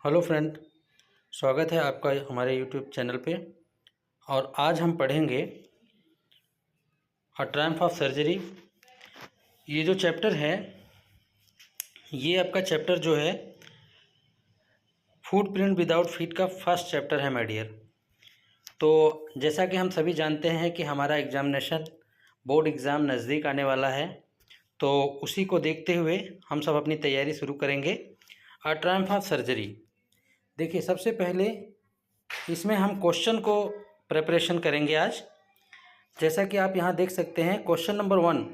Hello friend, स्वागत है आपका हमारे यूट्यूब चैनल पे। और आज हम पढ़ेंगे अ ट्रायम्फ ऑफ सर्जरी। ये जो चैप्टर है, ये आपका चैप्टर जो है फूड प्रिंट विदाउट फीट का फर्स्ट चैप्टर है माय डियर। तो जैसा कि हम सभी जानते हैं कि हमारा एग्जामिनेशन बोर्ड एग्ज़ाम नज़दीक आने वाला है, तो उसी को देखते हुए हम सब अपनी तैयारी शुरू करेंगे। अ ट्रायम्फ ऑफ सर्जरी, देखिए सबसे पहले इसमें हम क्वेश्चन को प्रिपरेशन करेंगे आज। जैसा कि आप यहाँ देख सकते हैं, question number 1,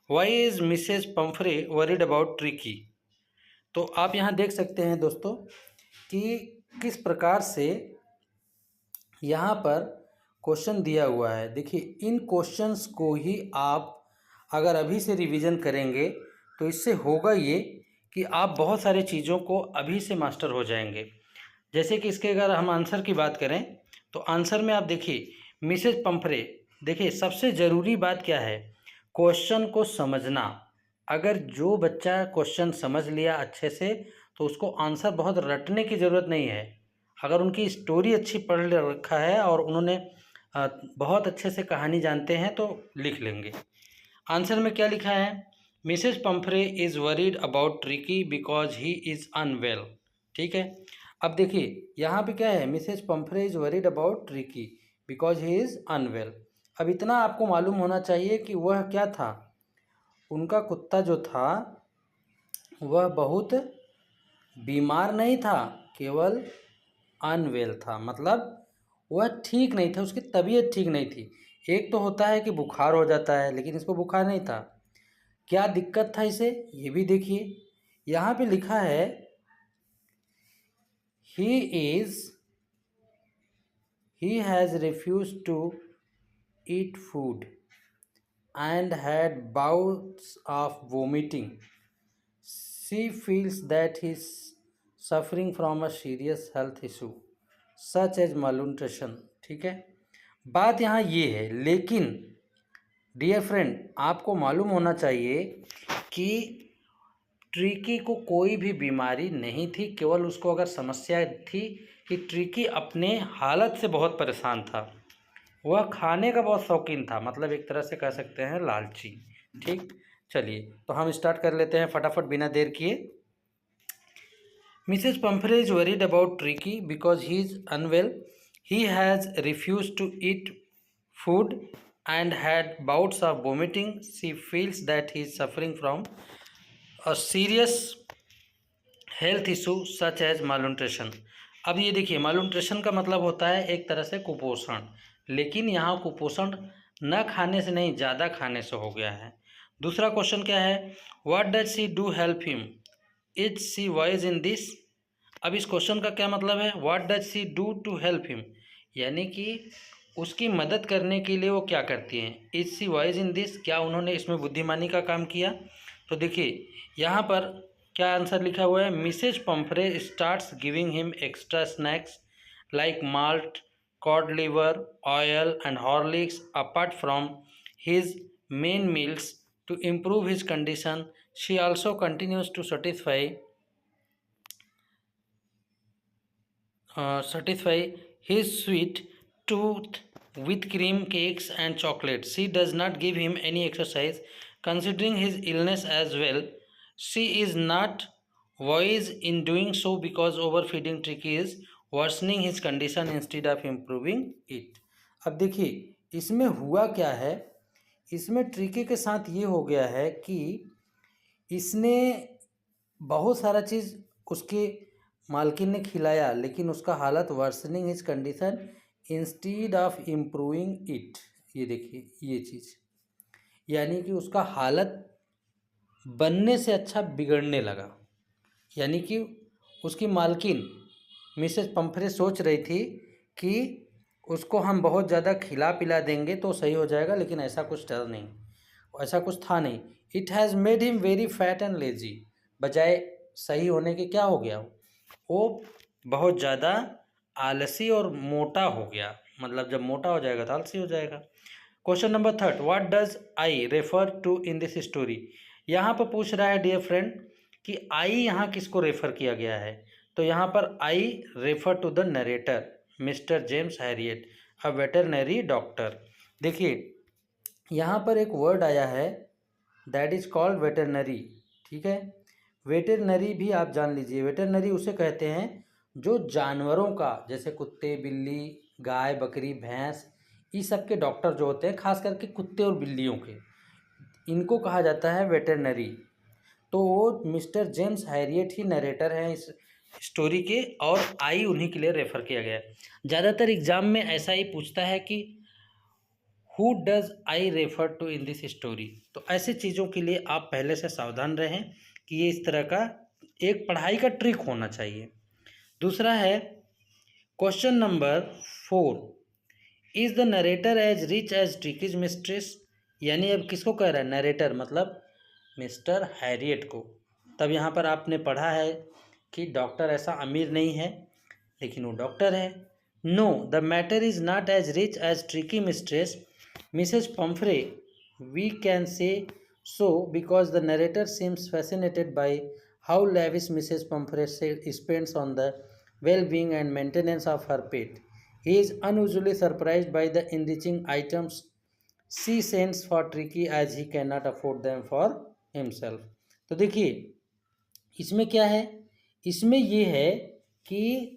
why is Mrs Pumphrey worried about Tricki. तो आप यहाँ देख सकते हैं दोस्तों कि किस प्रकार से यहाँ पर क्वेश्चन दिया हुआ है। देखिए, इन क्वेश्चंस को ही आप अगर अभी से रिवीजन करेंगे तो इससे होगा ये कि आप बहुत सारी चीज़ों को अभी से मास्टर हो जाएंगे। जैसे कि इसके अगर हम आंसर की बात करें तो आंसर में आप देखिए मिसेज पम्फ्रे। देखिए सबसे ज़रूरी बात क्या है, क्वेश्चन को समझना। अगर जो बच्चा क्वेश्चन समझ लिया अच्छे से तो उसको आंसर बहुत रटने की ज़रूरत नहीं है। अगर उनकी स्टोरी अच्छी पढ़ रखा है और उन्होंने बहुत अच्छे से कहानी जानते हैं तो लिख लेंगे। आंसर में क्या लिखा है, Mrs Pumphrey is worried about Tricki because he is unwell. ठीक है, अब देखिए यहाँ पे क्या है, Mrs Pumphrey is worried about Tricki because he is unwell. अब इतना आपको मालूम होना चाहिए कि वह क्या था, उनका कुत्ता जो था वह बहुत बीमार नहीं था, केवल अनवेल था। मतलब वह ठीक नहीं था, उसकी तबीयत ठीक नहीं थी। एक तो होता है कि बुखार हो जाता है, लेकिन इसको बुखार नहीं था। क्या दिक्कत था इसे, ये भी देखिए। यहाँ पे लिखा है he has refused to eat food and had bouts of vomiting. She feels that he is suffering from a serious health issue such as malnutrition। ठीक है, बात यहाँ ये है, लेकिन डियर फ्रेंड आपको मालूम होना चाहिए कि ट्रिकी को कोई भी बीमारी नहीं थी, केवल उसको अगर समस्या थी कि ट्रिकी अपने हालत से बहुत परेशान था। वह खाने का बहुत शौकीन था, मतलब एक तरह से कह सकते हैं लालची। ठीक, चलिए तो हम स्टार्ट कर लेते हैं फटाफट बिना देर किए। Mrs Pumphrey is worried about Tricki because he is unwell. He has refuse to eat food and had bouts of vomiting. She feels that he is suffering from a serious health issue such as malnutrition। अब ये देखिए, malnutrition का मतलब होता है एक तरह से कुपोषण, लेकिन यहाँ कुपोषण न खाने से नहीं, ज़्यादा खाने से हो गया है। दूसरा क्वेश्चन क्या है, what does she do help him? Is she wise in this? अब इस क्वेश्चन का क्या मतलब है, what does she do to help him, यानी कि उसकी मदद करने के लिए वो क्या करती हैं। Is she wise in this, क्या उन्होंने इसमें बुद्धिमानी का काम किया। तो देखिए यहाँ पर क्या आंसर लिखा हुआ है, Mrs Pumphrey starts giving him extra snacks like malt, cod liver, oil and Horlicks apart from his main meals to improve his condition. She also continues to satisfy his sweet tooth with cream cakes and chocolate. She does not give him any exercise considering his illness as well. She is not wise in doing so because overfeeding tricky is worsening his condition instead of improving it। अब देखिए इसमें हुआ क्या है, इसमें tricky के साथ ये हो गया है कि इसने बहुत सारा चीज़ उसके मालकिन ने खिलाया, लेकिन उसका हालत worsening his condition instead of improving it. ये देखिए ये चीज़, यानी कि उसका हालत बनने से अच्छा बिगड़ने लगा। यानी कि उसकी मालकिन मिसेज पम्फ्रे सोच रही थी कि उसको हम बहुत ज़्यादा खिला पिला देंगे तो सही हो जाएगा, लेकिन ऐसा कुछ था नहीं, ऐसा कुछ था नहीं। It has made him very fat and lazy, बजाय सही होने के क्या हो गया, वो बहुत ज़्यादा आलसी और मोटा हो गया। मतलब जब मोटा हो जाएगा तो आलसी हो जाएगा। Question number 3, what does I refer to in this story. यहाँ पर पूछ रहा है डियर फ्रेंड कि आई यहाँ किसको रेफर किया गया है। तो यहाँ पर I refer to the narrator Mr James Herriot a veterinary doctor. देखिए यहाँ पर एक वर्ड आया है दैट इज़ कॉल्ड वेटरनरी। ठीक है, वेटरनरी भी आप जान लीजिए, वेटरनरी उसे कहते हैं जो जानवरों का, जैसे कुत्ते बिल्ली गाय बकरी भैंस, इस सब के डॉक्टर जो होते हैं, खास करके कुत्ते और बिल्लियों के, इनको कहा जाता है वेटरनरी। तो वो मिस्टर जेम्स हैरियट ही नरेटर हैं इस स्टोरी के, और आई उन्हीं के लिए रेफ़र किया गया है। ज़्यादातर एग्ज़ाम में ऐसा ही पूछता है कि who does I refer to in this story. तो ऐसे चीज़ों के लिए आप पहले से सावधान रहें कि ये इस तरह का एक पढ़ाई का ट्रिक होना चाहिए। दूसरा है question number 4, is the narrator as rich as Tricki's mistress. यानी अब किसको कह रहा है, नरेटर मतलब मिस्टर हैरियट को। तब यहाँ पर आपने पढ़ा है कि डॉक्टर ऐसा अमीर नहीं है, लेकिन वो डॉक्टर है। No the matter is not as rich as Tricki mistress Mrs. Pumphrey, we can say so because the narrator seems fascinated by how lavish Mrs. Pumphrey spends on the well-being and maintenance of her pet. He is unusually surprised by the enriching items she sends for Tricky as he cannot afford them for himself. तो देखिए इसमें क्या है, इसमें ये है कि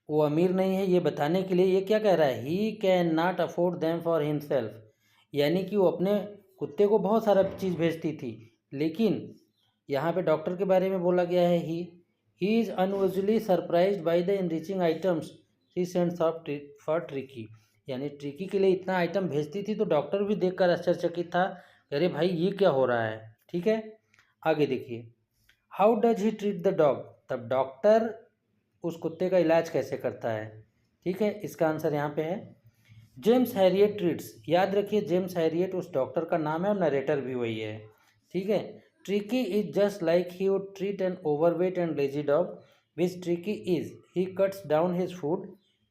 वो अमीर नहीं है, ये बताने के लिए ये क्या कह रहा है, he can not afford them for himself. यानी कि वो अपने कुत्ते को बहुत सारा चीज़ भेजती थी, लेकिन यहाँ पे डॉक्टर के बारे में बोला गया है he is unusually surprised by the enriching items she sends of for tricky. यानी ट्रिकी के लिए इतना आइटम भेजती थी तो डॉक्टर भी देखकर आश्चर्यचकित था, अरे भाई ये क्या हो रहा है। ठीक है, आगे देखिए, how does he treat the dog. तब डॉक्टर उस कुत्ते का इलाज कैसे करता है। ठीक है, इसका आंसर यहाँ पे है जेम्स हैरियट ट्रीट्स। याद रखिए जेम्स हैरियट उस डॉक्टर का नाम है और नरेटर भी वही है। ठीक है, Tricki is just like he would treat an overweight and lazy dog, which Tricki is he cuts down his food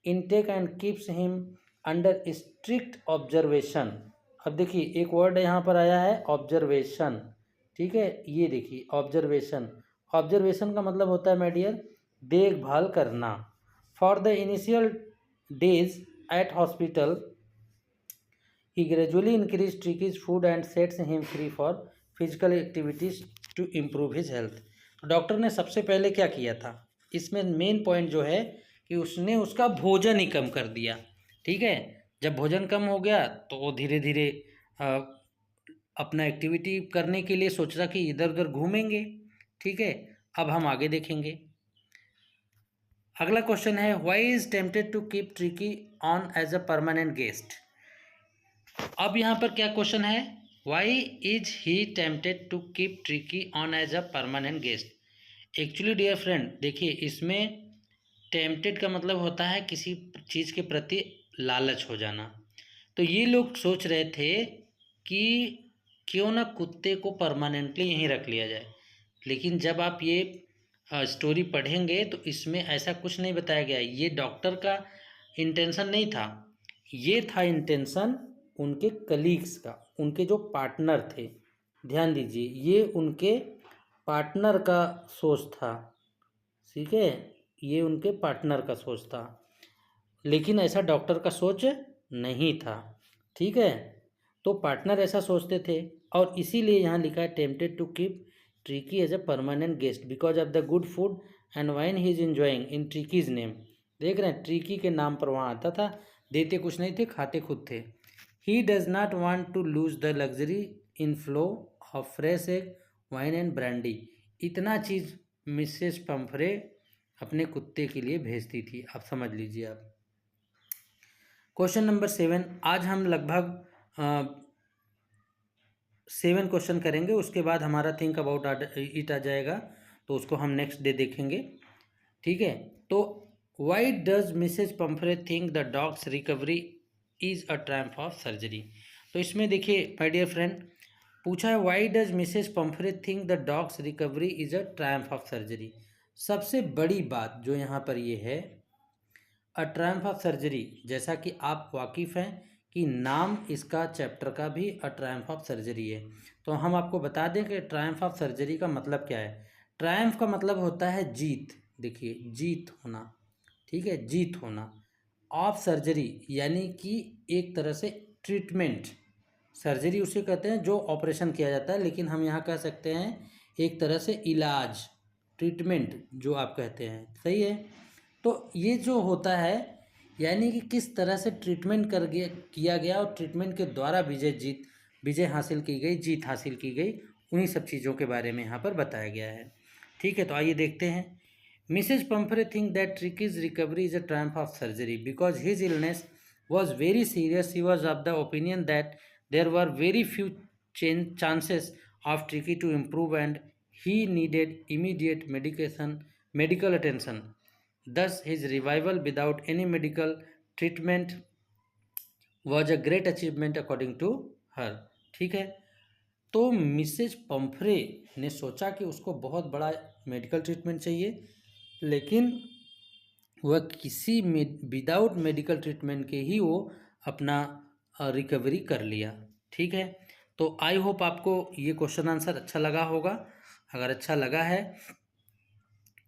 intake and keeps him under strict observation. अब देखिए एक वर्ड यहाँ पर आया है ऑब्जर्वेशन। ठीक है, ये देखिए ऑब्जर्वेशन, ऑब्जर्वेशन का मतलब होता है माय डियर देखभाल करना। For the initial days at hospital he gradually increase Tricki's food and sets him free for physical activities to improve his health. Doctor ने सबसे पहले क्या किया था, इसमें मेन पॉइंट जो है कि उसने उसका भोजन ही कम कर दिया। ठीक है, जब भोजन कम हो गया तो वो धीरे धीरे अपना एक्टिविटी करने के लिए सोचा कि इधर उधर घूमेंगे। ठीक है, अब हम आगे देखेंगे। अगला क्वेश्चन है why is tempted to keep Tricki on as a permanent guest. अब यहाँ पर क्या क्वेश्चन है, why is he tempted to keep Tricki on as a permanent guest. Actually dear friend देखिए इसमें टेम्पटेड का मतलब होता है किसी चीज़ के प्रति लालच हो जाना। तो ये लोग सोच रहे थे कि क्यों ना कुत्ते को परमानेंटली यहीं रख लिया जाए, लेकिन जब आप ये स्टोरी पढ़ेंगे तो इसमें ऐसा कुछ नहीं बताया गया। ये डॉक्टर का इंटेंशन नहीं था, ये था इंटेंशन उनके कलीग्स का, उनके जो पार्टनर थे। ध्यान दीजिए ये उनके पार्टनर का सोच था। ठीक है, ये उनके पार्टनर का सोच था, लेकिन ऐसा डॉक्टर का सोच नहीं था। ठीक है, तो पार्टनर ऐसा सोचते थे और इसीलिए यहाँ लिखा है tempted to keep Tricki as a permanent guest because of the good food and wine he is enjoying in Tricki's name. देख रहे हैं ट्रिकी के नाम पर वहाँ आता था, देते कुछ नहीं थे, खाते खुद थे। He does not want to lose the luxury in flow of fresh egg wine and brandy. इतना चीज़ मिसेस पंफरे अपने कुत्ते के लिए भेजती थी, आप समझ लीजिए। आप क्वेश्चन नंबर 7, आज हम लगभग 7 क्वेश्चन करेंगे, उसके बाद हमारा थिंक अबाउट इट आ जाएगा, तो उसको हम नेक्स्ट डे देखेंगे। ठीक है, तो why does Mrs Pumphrey think the dog's recovery is a triumph of surgery. तो इसमें देखिए माय डियर फ्रेंड पूछा है why does Mrs Pumphrey think the dog's recovery is a triumph of surgery. सबसे बड़ी बात जो यहाँ पर ये है अ ट्रायम्फ ऑफ सर्जरी, जैसा कि आप वाकिफ़ हैं कि नाम इसका चैप्टर का भी अ ट्रायम्फ ऑफ सर्जरी है, तो हम आपको बता दें कि ट्रायम्फ ऑफ सर्जरी का मतलब क्या है। ट्रायम्फ का मतलब होता है जीत, देखिए जीत होना, ठीक है, जीत होना ऑफ सर्जरी, यानी कि एक तरह से ट्रीटमेंट। सर्जरी उसे कहते हैं जो ऑपरेशन किया जाता है, लेकिन हम यहाँ कह सकते हैं एक तरह से इलाज, ट्रीटमेंट जो आप कहते हैं, सही है। तो ये जो होता है यानी कि किस तरह से ट्रीटमेंट किया गया और ट्रीटमेंट के द्वारा विजय हासिल की गई, जीत हासिल की गई, उन्हीं सब चीज़ों के बारे में यहाँ पर बताया गया है। ठीक है, तो आइए देखते हैं। Mrs Pumphrey think that Tricki's recovery is a triumph of surgery because his illness was very serious. He was of the opinion that there were very few chances of Tricky to improve and he needed immediate medical attention. Thus, his revival without any medical treatment was a great achievement according to her. ठीक है, तो Mrs पंफरे ने सोचा कि उसको बहुत बड़ा medical treatment चाहिए, लेकिन वह किसी विदाउट मेडिकल ट्रीटमेंट के ही वो अपना रिकवरी कर लिया। ठीक है, तो आई होप आपको ये क्वेश्चन आंसर अच्छा लगा होगा। अगर अच्छा लगा है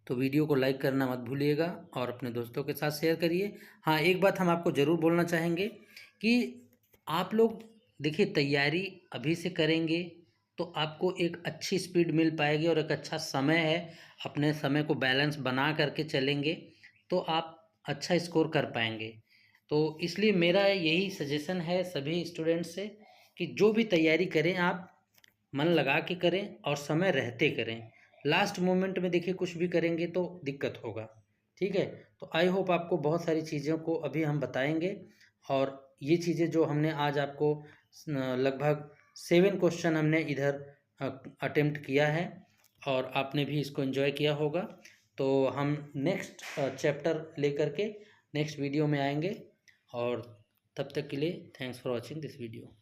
तो वीडियो को लाइक करना मत भूलिएगा और अपने दोस्तों के साथ शेयर करिए। हाँ, एक बात हम आपको ज़रूर बोलना चाहेंगे कि आप लोग देखिए, तैयारी अभी से करेंगे तो आपको एक अच्छी स्पीड मिल पाएगी और एक अच्छा समय है, अपने समय को बैलेंस बना करके चलेंगे तो आप अच्छा स्कोर कर पाएंगे। तो इसलिए मेरा यही सजेशन है सभी स्टूडेंट्स से कि जो भी तैयारी करें आप मन लगा के करें और समय रहते करें। लास्ट मोमेंट में देखिए कुछ भी करेंगे तो दिक्कत होगा। ठीक है, तो आई होप आपको बहुत सारी चीज़ों को अभी हम बताएंगे और ये चीज़ें जो हमने आज आपको लगभग 7 क्वेश्चन हमने इधर अटेम्प्ट किया है और आपने भी इसको एंजॉय किया होगा। तो हम नेक्स्ट चैप्टर लेकर के नेक्स्ट वीडियो में आएंगे और तब तक के लिए thanks for watching this video.